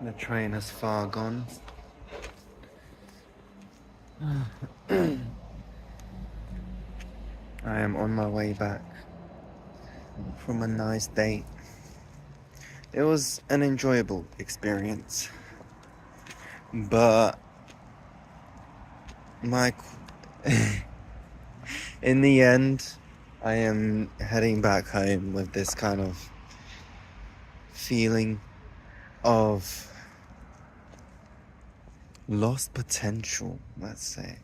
The train has far gone. I am on my way back from a nice date. It was an enjoyable experience, but my in the end, I am heading back home with this kind of feeling of lost potential, let's say.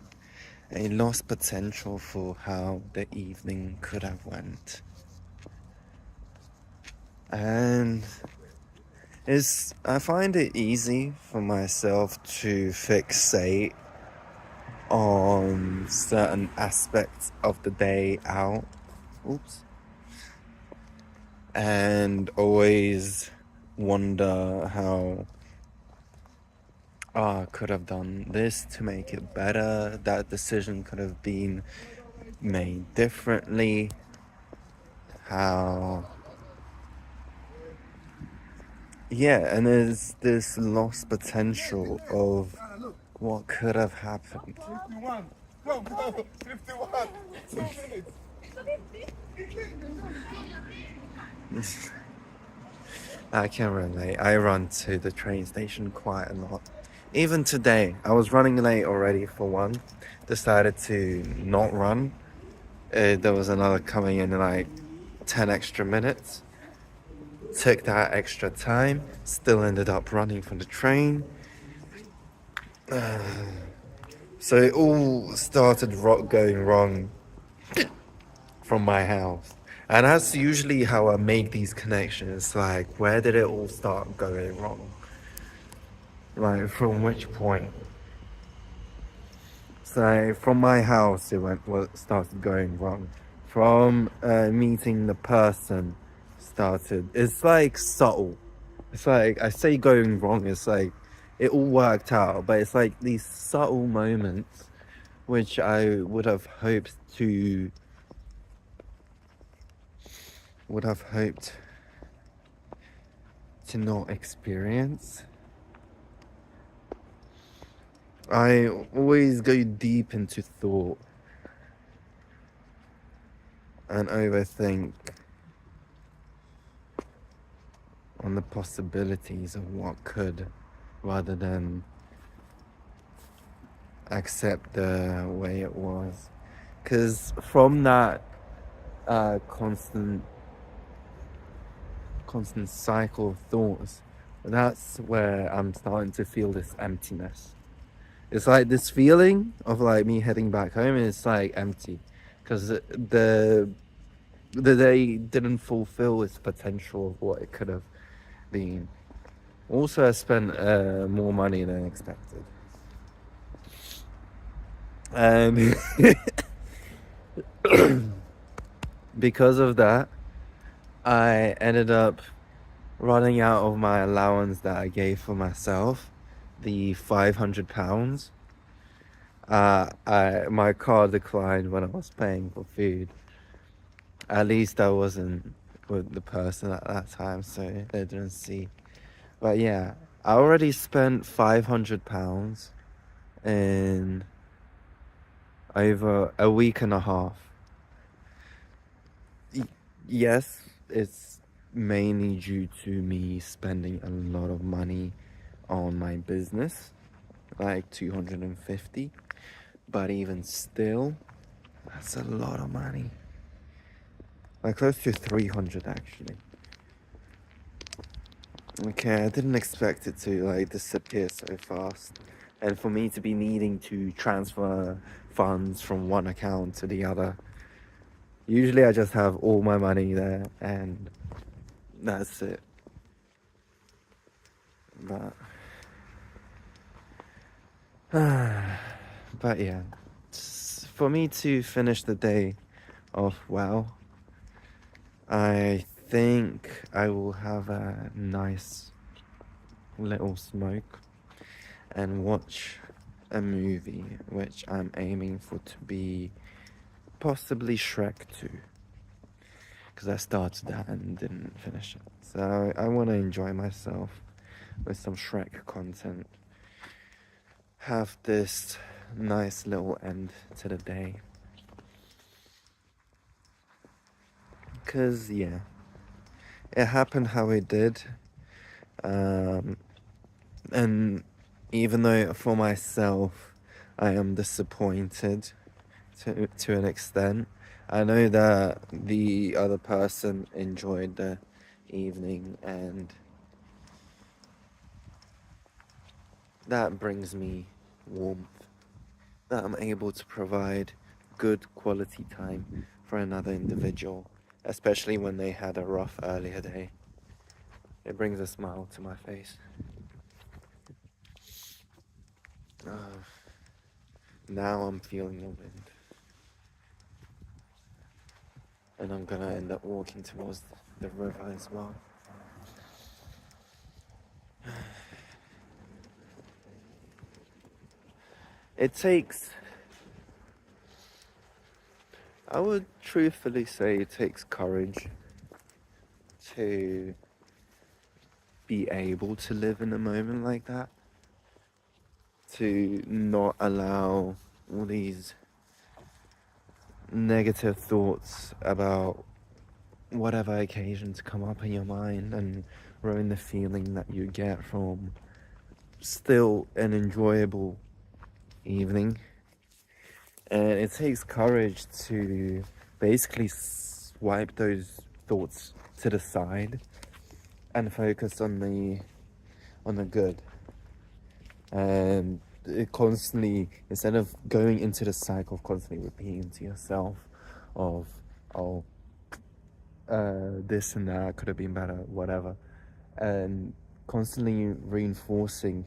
A lost potential for how the evening could have went. And I find it easy for myself to fixate on certain aspects of the day out. Oops. And always wonder how I could have done this to make it better. That decision could have been made differently. And there's this lost potential of what could have happened. 51. Go. 51. 2 minutes. I can relate. I run to the train station quite a lot. Even today, I was running late already for one. Decided to not run. There was another coming in like 10 extra minutes. Took that extra time. Still ended up running from the train. So it all started going wrong from my house. And that's usually how I make these connections. Like, where did it all start going wrong? Like, from which point? So, from my house, started going wrong. From meeting the person, it's like subtle. It's like, I say going wrong, it's like, it all worked out, but it's like these subtle moments which I would have hoped to not experience. I always go deep into thought and overthink on the possibilities of what could, rather than accept the way it was. Because from that constant cycle of thoughts, that's where I'm starting to feel this emptiness. It's like this feeling of like me heading back home, and it's like empty because the day didn't fulfill its potential of what it could have been. Also, I spent more money than expected, and because of that, I ended up running out of my allowance that I gave for myself, the £500. My card declined when I was paying for food. At least I wasn't with the person at that time, so they didn't see. But yeah, I already spent £500 in over a week and a half. Yes, it's mainly due to me spending a lot of money on my business, like 250. But even still, that's a lot of money. Like close to 300 actually. Okay, I didn't expect it to like disappear so fast. And for me to be needing to transfer funds from one account to the other. Usually I just have all my money there and that's it. But but yeah. For me to finish the day off well, I think I will have a nice little smoke and watch a movie which I'm aiming for to be possibly Shrek 2, because I started that and didn't finish it. So I want to enjoy myself with some Shrek content, have this nice little end to the day. Because, yeah, it happened how it did. And even though for myself I am disappointed to an extent, I know that the other person enjoyed the evening, and that brings me warmth, that I'm able to provide good quality time for another individual, especially when they had a rough earlier day. It brings a smile to my face. Now I'm feeling the wind, and I'm gonna end up walking towards the river as well. It takes, I would truthfully say, it takes courage to be able to live in a moment like that, to not allow all these negative thoughts about whatever occasion to come up in your mind and ruin the feeling that you get from still an enjoyable evening. And it takes courage to basically swipe those thoughts to the side and focus on the good. And it constantly, instead of going into the cycle of constantly repeating to yourself of, oh, this and that could have been better, whatever, and constantly reinforcing,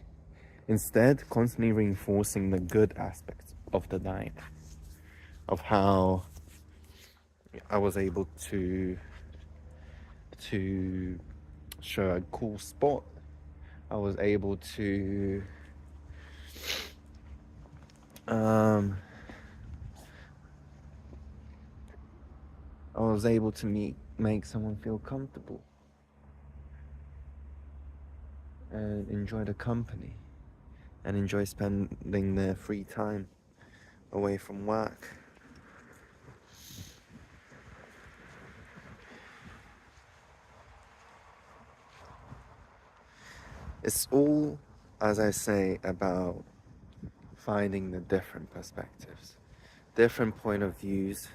instead constantly reinforcing the good aspects of the night, of how I was able to show a cool spot. I was able to make someone feel comfortable and enjoy the company and enjoy spending their free time away from work. It's all, as I say, about finding the different perspectives, different point of views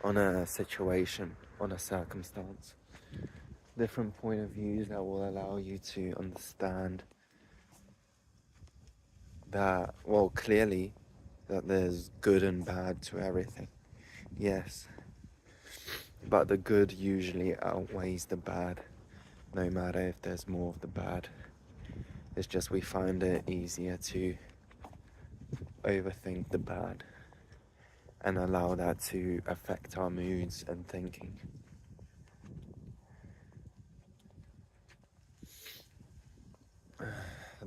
on a situation, on a circumstance, different point of views that will allow you to understand that, well, clearly, that there's good and bad to everything. Yes, but the good usually outweighs the bad, no matter if there's more of the bad. It's just we find it easier to overthink the bad and allow that to affect our moods and thinking.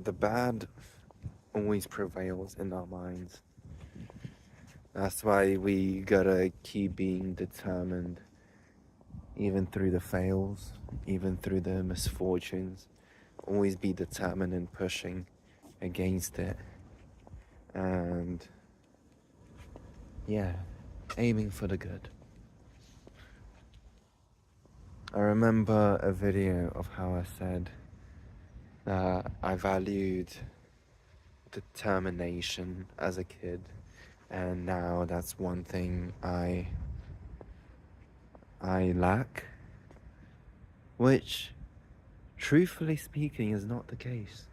The bad always prevails in our minds. That's why we gotta keep being determined, even through the fails, even through the misfortunes. Always be determined and pushing against it. And yeah, aiming for the good. I remember a video of how I said that I valued determination as a kid, and now that's one thing I lack, which, truthfully speaking, is not the case.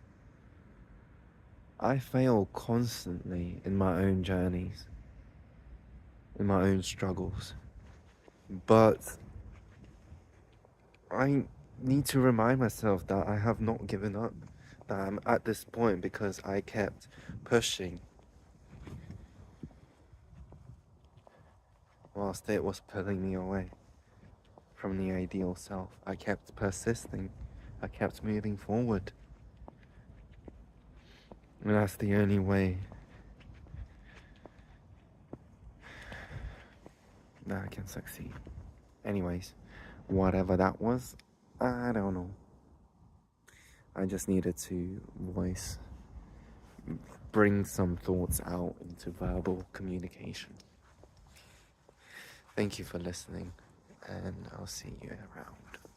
I fail constantly in my own journeys, in my own struggles, but I need to remind myself that I have not given up, that I'm at this point because I kept pushing whilst it was pulling me away from the ideal self. I kept persisting, I kept moving forward, and that's the only way that I can succeed. Anyways, whatever that was, I don't know. I just needed to bring some thoughts out into verbal communication. Thank you for listening, and I'll see you around.